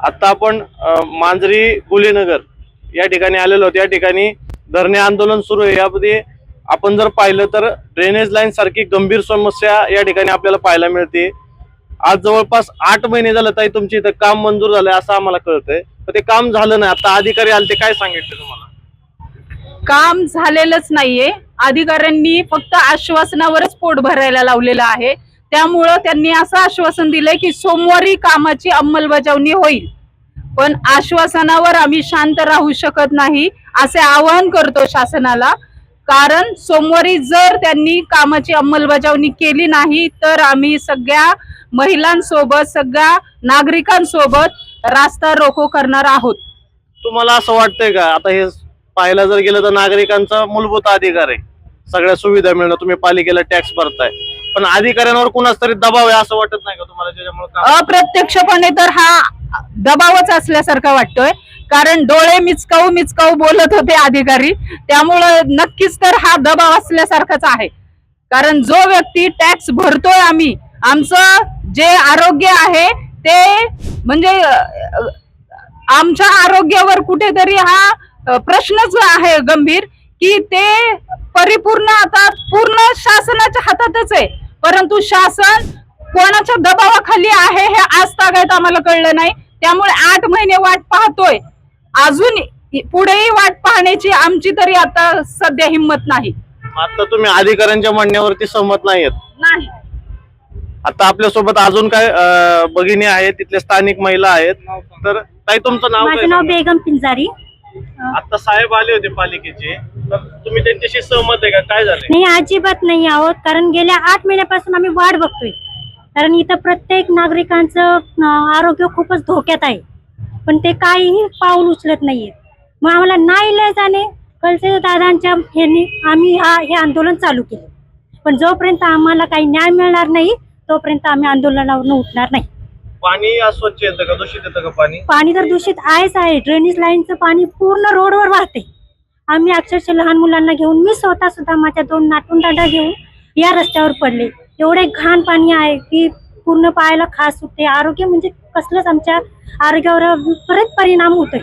आता आपण मांजरी गुलेनगर या ठिकाणी आलेलो आहोत। या ठिकाणी धरणे आंदोलन सुरू आहे। यामध्ये आपण जर पाहिलं तर ड्रेनेज लाईन सारखी गंभीर समस्या या ठिकाणी आपल्याला पाहायला मिळते। आज जवळपास 8 महिने झाले ताई तुमची इथं काम मंजूर झालंय असं आम्हाला कळतंय, पण ते काम झालं नाही। आता अधिकारी आले, ते काय सांगितलं तुम्हाला? काम झालेलंच नाहीये। अधिकाऱ्यांनी फक्त आश्वासनावरच पोट भरायला लावलेलं आहे। त्यामुळं त्यांनी असं आश्वासन दिलंय की सोमवारी कामाची अंमलबजावणी होईल, पण आश्वासनावर आम्ही शांत राहू शकत नाही असे आवाहन करतो शासनाला। कारण सोमवारी जर त्यांनी कामाची अंमलबजावणी केली नाही तर आम्ही सगळ्या महिलांसोबत, सगळ्या नागरिकांसोबत रास्ता रोको करणार आहोत। तुम्हाला असं वाटतंय का, आता हे पाहायला जर गेलं तर नागरिकांचा मूलभूत अधिकार आहे सगळ्या सुविधा मिळणं, तुम्ही पालिकेला टॅक्स भरताय, पण अधिकाऱ्यांवर कुणाच तरी दबाव आहे असं वाटत नाही का तुम्हाला? त्याच्यामुळे अप्रत्यक्षपणे तर हा दबावच असल्यासारखा वाटतोय, कारण डोळे मिचकाऊ मिचकाऊ बोलत होते अधिकारी, त्यामुळे नक्कीच तर हा दबाव असल्यासारखाच आहे। कारण जो व्यक्ती टॅक्स भरतोय, आम्ही आमचं जे आरोग्य आहे ते म्हणजे आमच्या आरोग्यावर कुठेतरी हा प्रश्नच आहे गंभीर, की ते परिपूर्ण आता पूर्ण शासनाच्या हातातच आहे, परंतु शासन कोणाच्या दबावाखाली आहे हे आज तागायत आम्हाला कळलं नाही। त्यामुळे 8 महिने वाट पाहतोय, अजून पुढेही वाट पाहण्याची आमची तरी आता सध्या हिंमत नाही। आता तुम्ही अधिकाऱ्यांच्या म्हणण्यावरती सहमत नाहीयेत? नाही। आता आपल्या सोबत अजून काय भगिनी आहेत, तिथले स्थानिक महिला आहेत, तर ताई तुमचं नाव काय? माझं नाव बेगम पिंजारी। आता साहेब आले होते पालिकेचे, तर तुम्ही त्यांच्याशी सहमत आहे का? काय झालं? नाही, अजिबात नाही आहोत, कारण गेल्या 8 महिन्यापासून आम्ही वाट बघतोय। कारण इथं प्रत्येक नागरिकांचं आरोग्य खूपच धोक्यात आहे, पण ते काहीही पाऊल उचलत नाहीये। मग आम्हाला नाईलाजाने कळसे दादांच्या ह्यांनी आम्ही हे आंदोलन चालू केलं, पण जोपर्यंत आम्हाला काही न्याय मिळणार नाही तोपर्यंत आम्ही आंदोलनावरून उठणार नाही। पाणी अस्वच्छ येतं का, दूषित येतं का पाणी? पाणी तर दूषित आहेच आहे। ड्रेनेज लाईनचं पाणी पूर्ण रोडवर वाहते। आम्ही अक्षरशः लहान मुलांना घेऊन, मी स्वतः सुद्धा माझ्या 2 नातवंडांना घेऊन या रस्त्यावर पडले। एवढे घाण पाणी आहे की पूर्ण पायाला खास सुटते। आरोग्य म्हणजे कसलंच आमच्या आरोग्यावर परत परिणाम होतोय,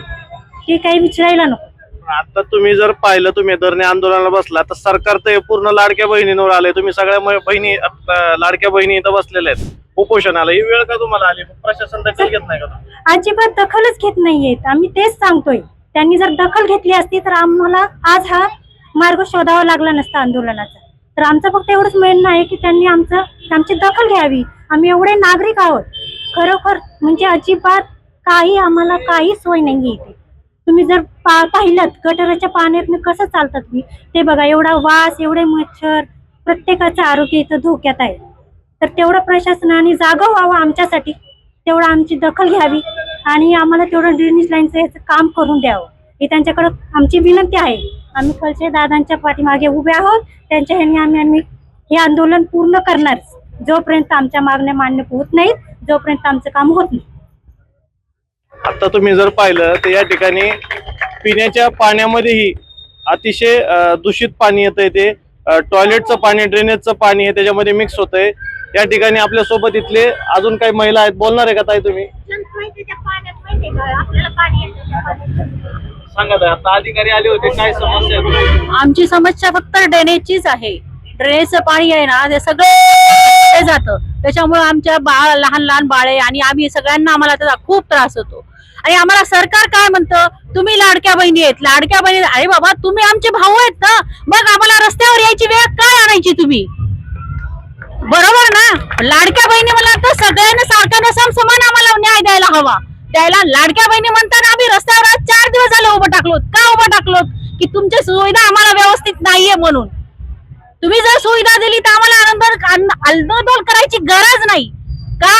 ते काही विचारायला नको। आता तुम्ही जर पाहिलं, तुम्ही धरणे आंदोलनाला बसला, तर सरकार तर पूर्ण लाडक्या बहिणींवर आले। तुम्ही सगळ्या बहिणी, लाडक्या बहिणी इथं बसलेल्या आहेत उपोषणाला। ही वेळ का तुम्हाला आली? प्रशासन दखल घेत नाही का? अजिबात दखलच घेत नाहीयेत। आम्ही तेच सांगतोय, त्यांनी जर दखल घेतली असती तर आम्हाला आज हा मार्ग शोधावा लागला नसता आंदोलनाचा। तर आमचं फक्त एवढंच म्हणणं आहे की त्यांनी आमची दखल घ्यावी। आम्ही एवढे नागरिक आहोत, खरोखर म्हणजे अजिबात आम्हाला काही सोय नाहीये इथे। तुम्ही जर पाहिलं गटाराच्या पाण्यातनं कसं चालतात तुम्ही, ते बघा, एवढा वास, एवढे मच्छर, प्रत्येकाचं आरोग्य इथं धोक्यात आहे। तर तेवढं प्रशासनाने जागा व्हावं आमच्यासाठी, तेवढं आमची दखल घ्यावी आणि आम्हाला तेवढं ड्रेनेज लाईनचं याचं काम करून द्यावं, ही त्यांच्याकडे आमची विनंती आहे। आम्ही कळसे दादांच्या पाठीमागे उभे आहोत, त्यांच्या ह्याने आम्ही हे आंदोलन पूर्ण करणार जोपर्यंत आमच्या मागण्या मान्य होत नाहीत, जोपर्यंत आमचं काम होत नाही। आता तुम्ही जर पाहिलं तर या ठिकाणी पिण्याच्या पाण्यामध्येही अतिशय दूषित पाणी येतंय। ते टॉयलेटचं पाणी, ड्रेनेजचं पाणी हे त्याच्यामध्ये मिक्स होतंय। या ठिकाणी आपल्या सोबत इथले अजून काही महिला आहेत, बोलणार आहे का ताई तुम्ही? सांगा ताई, आता अधिकारी आले होते, काय समस्या आहे? आमची समस्या फक्त ड्रेनेजचीच आहे। ड्रेनेजचं पाणी आहे ना, ते सगळं जातं, त्याच्यामुळे आमच्या लहान लहान बाळे आणि आम्ही सगळ्यांना आम्हाला त्याचा खूप त्रास होतो। आणि आम्हाला सरकार काय म्हणतं, तुम्ही लाडक्या बहिणी आहेत, लाडक्या बहिणी। अरे बाबा, तुम्ही आमचे भाऊ आहेत ना, मग आम्हाला रस्त्यावर यायची वेळ काय आणायची तुम्ही? बरोबर ना? लाडक्या बहिणी मला तर सगळ्यांना सारखा समान आम्हाला न्याय द्यायला हवा। त्याला लाडक्या बहिणी म्हणताना आम्ही रस्त्यावर आज 4 दिवस झाले उभं टाकलो। का उभं टाकलो? की तुमची सुविधा आम्हाला व्यवस्थित नाहीये म्हणून। तुम्ही जर सुविधा दिली तर आम्हाला आंदोलन करायची गरज नाही का?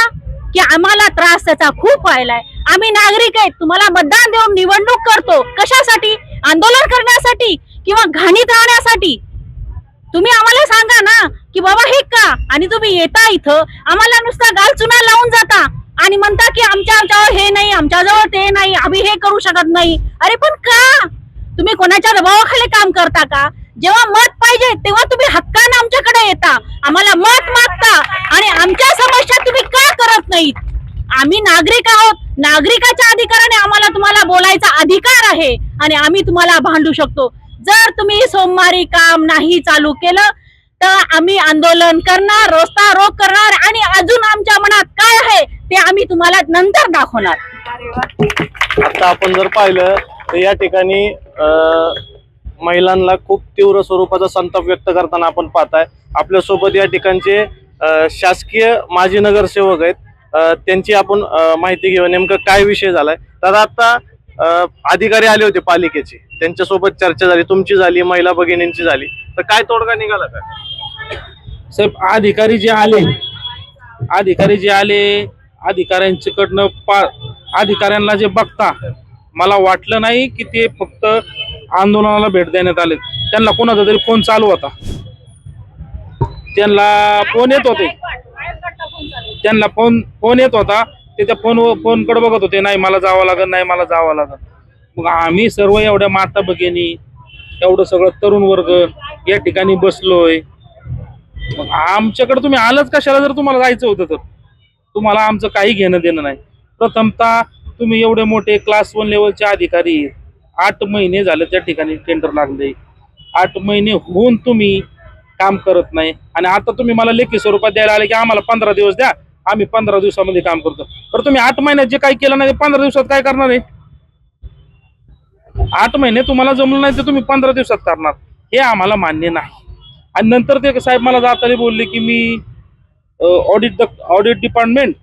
की आम्हाला त्रास त्याचा खूप व्हायलाय। आम्ही नागरिक आहेत, तुम्हाला मतदान देऊन निवडणूक करतो कशासाठी? आंदोलन करण्यासाठी किंवा घाणीत राहण्यासाठी? तुम्ही आम्हाला सांगा ना की बाबा हे का, आणि तुम्ही येता इथं आम्हाला नुसता गाल चुना लावून जाता आणि म्हणता की आमच्याजवळ हे नाही, आमच्याजवळ ते नाही, आम्ही हे करू शकत नाही। अरे पण का? तुम्ही कोणाच्या दबावाखाली काम करता का? जेव्हा मत पाहिजे तेव्हा तुम्ही हक्काने आमच्याकडे येता, आम्हाला मत मागता आणि आमच्या समस्या तुम्ही का करत नाहीत? आम्ही नागरिक आहोत, नागरिकाच्या अधिकाराने आम्हाला तुम्हाला बोलायचा अधिकार आहे आणि आम्ही तुम्हाला भांडू शकतो. जर तुम्ही सोमवारी काम नाही चालू केलं तर आम्ही आंदोलन करणार, रस्ता रोक करणार आणि अजून आमच्या मनात काय आहे ते आम्ही तुम्हाला नंतर दाखवणार. आता आपण जर पाहिलं तर या ठिकाणी महिलांना खूप तीव्र स्वरूपाचा संताप व्यक्त करताना आपण पाहताय. आपल्यासोबत या ठिकाणचे शासकीय माजी नगरसेवक आहेत. त्यांची आपण माहिती घेऊ नेमकं काय विषय झालाय. तर आता अधिकारी आले होते पालिकेचे, त्यांच्यासोबत चर्चा झाली, तुमची झाली, महिला भगिनींची झाली, तर काय तोडगा निघाला का? साहेब अधिकारी जे आले अधिकाऱ्यांच्याकडनं अधिकाऱ्यांना जे बघता मला वाटलं नाही की ते फक्त आंदोलनाला भेट देण्यात आले. त्यांना कोणाचा तरी फोन चालू होता, त्यांना फोन येत होते, त्यांना फोन येत होता, ते त्या फोनकडे बघत होते, नाही मला जावं लागेल, नाही मला जावं लागेल. मग आम्ही सर्व एवढ्या माता भगिनी, एवढं सगळं तरुण वर्ग या ठिकाणी बसलोय. मग आमच्याकडे तुम्ही आलंच कशाला? जर तुम्हाला जायचं होतं तर तुम्हाला आमचं काही घेणं देणं नाही. प्रथमतः तुम्ही एवढे मोठे क्लास 1 लेवलचे अधिकारी, 8 महिने झाले त्या ठिकाणी टेंडर लागले, 8 महिने होऊन तुम्ही काम करत नाही आणि आता तुम्ही मला लेखी स्वरूपात द्यायला आले की आम्हाला 15 दिवस द्या, आम्ही 15 दिवसामध्ये काम करतो. तर तुम्ही 8 महिन्यात जे काही केलं नाही ते 15 दिवसात काय करणार आहे? 8 महिने तुम्हाला जमलं नाही तर तुम्ही 15 दिवसात करणार, हे आम्हाला मान्य नाही. आणि नंतर ते साहेब मला जाताना बोलले की मी ऑडिट डिपार्टमेंट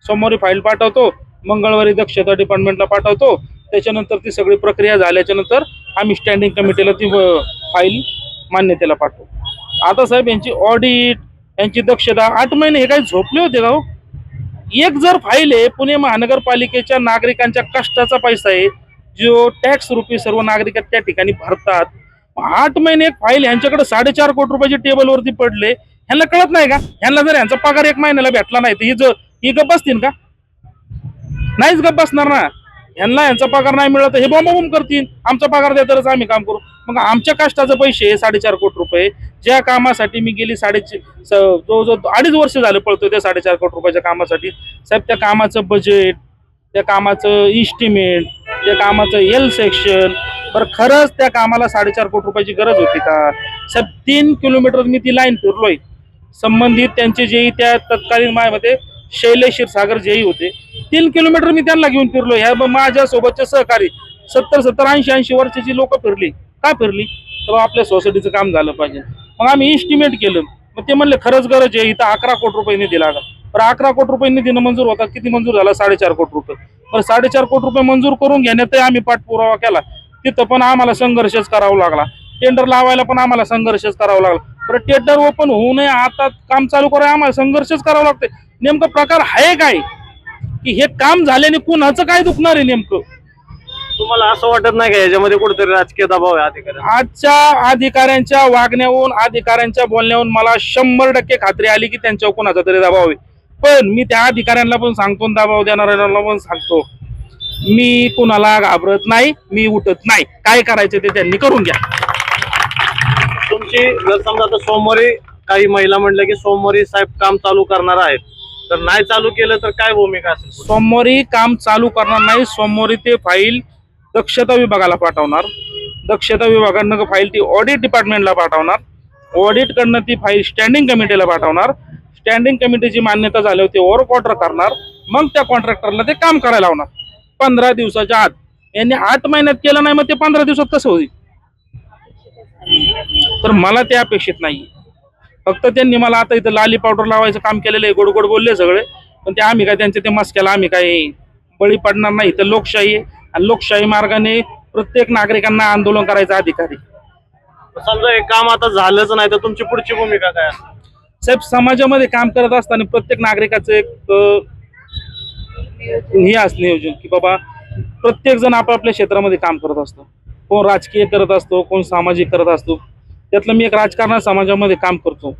सोमवारी फाईल पाठवतो, मंगळवारी दक्षता डिपार्टमेंटला पाठवतो, त्याच्यानंतर ती सगळी प्रक्रिया झाल्याच्या नंतर आम्ही स्टँडिंग कमिटीला ती फाईल मान्यतेला पाठवू. आता साहेब यांची ऑडिट, यांची दक्षता 8 महिने हे काही झोपले होते का हो? एक जर फाईल आहे पुणे महानगरपालिकेच्या नागरिकांच्या कष्टाचा पैसा आहे, जो टॅक्स रुपी सर्व नागरिक त्या ठिकाणी भरतात. 8 महिने एक फाईल यांच्याकडे 4.5 कोटी रुपयाचे टेबलवरती पडले, ह्यांना कळत नाही का? ह्यांना जर यांचा पगार 1 महिन्याला भेटला नाही तर ही गप्प बसतील का? नाहीच गप्प बसणार ना. ह्यांना यांचा पगार नाही मिळत हे बॉम्ब करतील, आमचा पगार द्या तरच आम्ही काम करू. मग आमच्या कष्टाचे पैसे 4.5 कोटी रुपये, ज्या कामासाठी मी गेली जवळजवळ 2.5 वर्ष झाले पळतोय त्या 4.5 कोटी रुपयाच्या कामासाठी. साहेब त्या कामाचं बजेट, त्या कामाचं इस्टिमेट, त्या कामाचं एल सेक्शन, बरं खरंच त्या कामाला 4.5 कोटी रुपयाची गरज होती का? साहेब 3 किलोमीटर मी ती लाईन फिरलोय. संबंधित त्यांचे जेही त्या तत्कालीन मायामध्ये शैलेश क्षीरसागर जेही होते, 3 किलोमीटर मी त्यांना घेऊन फिरलो. ह्या माझ्या सोबतचे सहकारी 70, 80 वर्षाची लोक फिरली. का फिरली? तर आपल्या सोसायटीचं काम झालं पाहिजे. मग आम्ही इस्टिमेट केलं, मग ते म्हणले खरंच गरज आहे, इथं 11 कोटी रुपये निधी लागला. तर 11 कोटी रुपये निधीनं मंजूर होता, किती मंजूर झाला? 4.5 कोटी रुपये. तर 4.5 कोटी रुपये मंजूर करून घेण्यात आम्ही पाठपुरावा केला, तिथं पण आम्हाला संघर्षच करावा लागला. टेंडर लावायला पण आम्हाला संघर्षच करावा लागला. बरं टेंडर ओपन होऊ नये, आता काम चालू करायला आम्हाला संघर्षच करावा लागते. नेमकं प्रकार आहे काय की हे काम झाल्याने कुणाचं काय दुखणार आहे नेमकं? तुम्हाला असं वाटत नाही का याच्यामध्ये कुठेतरी राजकीय दबाव आहे अधिकारी? आजच्या अधिकाऱ्यांच्या वागण्यावरून, अधिकाऱ्यांच्या बोलण्यावरून मला 100% खात्री आली की त्यांच्यावर कोणाचा तरी दबाव आहे. पण मी त्या अधिकाऱ्यांना पण सांगतो, दबाव देणाऱ्यांना पण सांगतो, मी कुणाला घाबरत नाही, मी उठत नाही. काय करायचं ते त्यांनी करून घ्या. तुमची जर समजा आता सोमवारी काही महिला म्हणलं की सोमवारी साहेब काम चालू करणार आहेत, तर नाही चालू केलं तर काय भूमिका असेल? सोमवारी काम चालू करणार नाही. सोमवारी ते फाईल दक्षता विभागाला पाठवणार, दक्षता विभागानं फाईल ती ऑडिट डिपार्टमेंटला पाठवणार, ऑडिटकडनं ती फाईल स्टँडिंग कमिटीला पाठवणार, स्टँडिंग कमिटीची मान्यता झाल्यावर ते वर्क ऑर्डर करणार, मग त्या कॉन्ट्रॅक्टरला ते काम करायला लावणार 15 दिवसाच्या आत. यांनी 8 महिन्यात केलं नाही, मग ते 15 दिवसात कसं होईल? तर मला ते अपेक्षित नाही. फक्त त्यांनी मला आता इथं लाली पावडर लावायचं काम केलेलं आहे, गोड गोड बोलले सगळे, पण ते आम्ही काय त्यांच्या ते मस्क्याला आम्ही काय बळी पडणार नाही. तर लोकशाही आहे आणि लोकशाही मार्गाने प्रत्येक नागरिकांना आंदोलन करायचा अधिकार आहे. समजा हे काम आता झालंच नाही तर तुमची पुढची भूमिका काय? साहेब समाजामध्ये काम करत असताना प्रत्येक नागरिकाचं एक हे असं नियोजन की बाबा प्रत्येक जण आपापल्या क्षेत्रामध्ये काम करत असतो. कोण राजकीय करत असतो, कोण सामाजिक करत असतो. त्यातलं मी एक राजकारण समाजामध्ये काम करतो.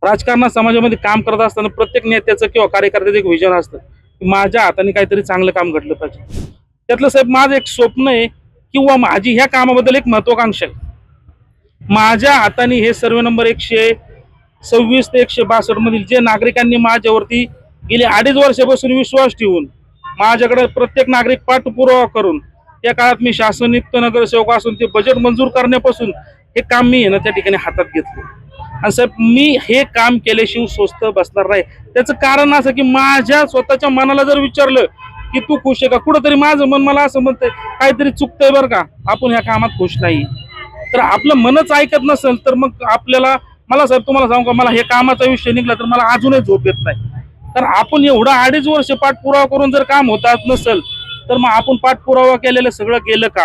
राजकारण समाजामध्ये काम करत असताना प्रत्येक नेत्याचं किंवा कार्यकर्त्याचं एक विजन असतं की माझ्या हाताने काहीतरी चांगलं काम घडलं पाहिजे. त्यातलं साहेब माझं एक स्वप्न आहे किंवा माझी ह्या कामाबद्दल एक महत्वाकांक्षा आहे. माझ्या हाताने हे सर्वे नंबर 126 ते 162 मधील जे नागरिकांनी माझ्यावरती गेली 2.5 वर्षापासून विश्वास ठेवून माझ्याकडे प्रत्येक नागरिक पाठपुरावा करून त्या काळात मी शासनयुक्त नगरसेवक असून ते बजेट मंजूर करण्यापासून हे काम मी आहे ना त्या ठिकाणी हातात घेतलं. आणि साहेब मी हे काम केल्याशिवाय स्वस्त बसणार नाही. त्याचं कारण असं की माझ्या स्वतःच्या मनाला जर विचारलं की तू खुश आहे का, कुठंतरी माझं मन मला असं म्हणतंय काहीतरी चुकतंय बरं का, आपण ह्या कामात खुश नाही. तर आपलं मनच ऐकत नसेल तर मग आपल्याला, मला साहेब तुम्हाला सांगू का, मला हे कामाचा विषय निघला तर मला अजूनही झोप येत नाही. तर आपण एवढं 2.5 वर्ष पाठपुरावा करून जर काम होतात नसेल तर मग आपण पाठपुरावा केलेलं सगळं गेलं का,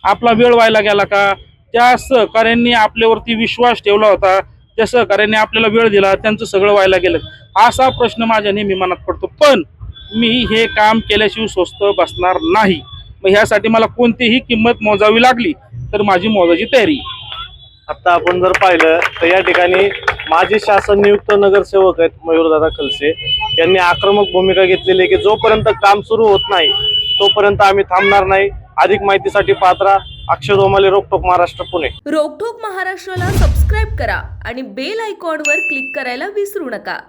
आपला वेळ व्हायला गेला का, त्या सहकाऱ्यांनी आपल्यावरती विश्वास ठेवला होता, त्या सहकाऱ्यांनी आपल्याला वेळ दिला, त्यांचं सगळं व्हायला गेलं, असा प्रश्न माझ्या नेहमी मनात पडतो. पण मी हे काम केल्याशिवाय स्वस्त बसणार नाही. मग ह्यासाठी मला कोणतीही किंमत मोजावी लागली तर माझी मोजायची तयारी. आता आपण जर पाहिलं तर या ठिकाणी माजी शासन नियुक्त नगरसेवक आहेत मयूरदादा खलसे यांनी आक्रमक भूमिका घेतलेली आहे की जोपर्यंत काम सुरू होत नाही तोपर्यंत आम्ही थांबणार नाही. अधिक माहितीसाठी पात्रा अक्षय दोमाले, रोकटोक महाराष्ट्र, पुणे. रोकठोक महाराष्ट्राला सबस्क्राईब करा आणि बेल आयकॉनवर क्लिक करायला विसरू नका.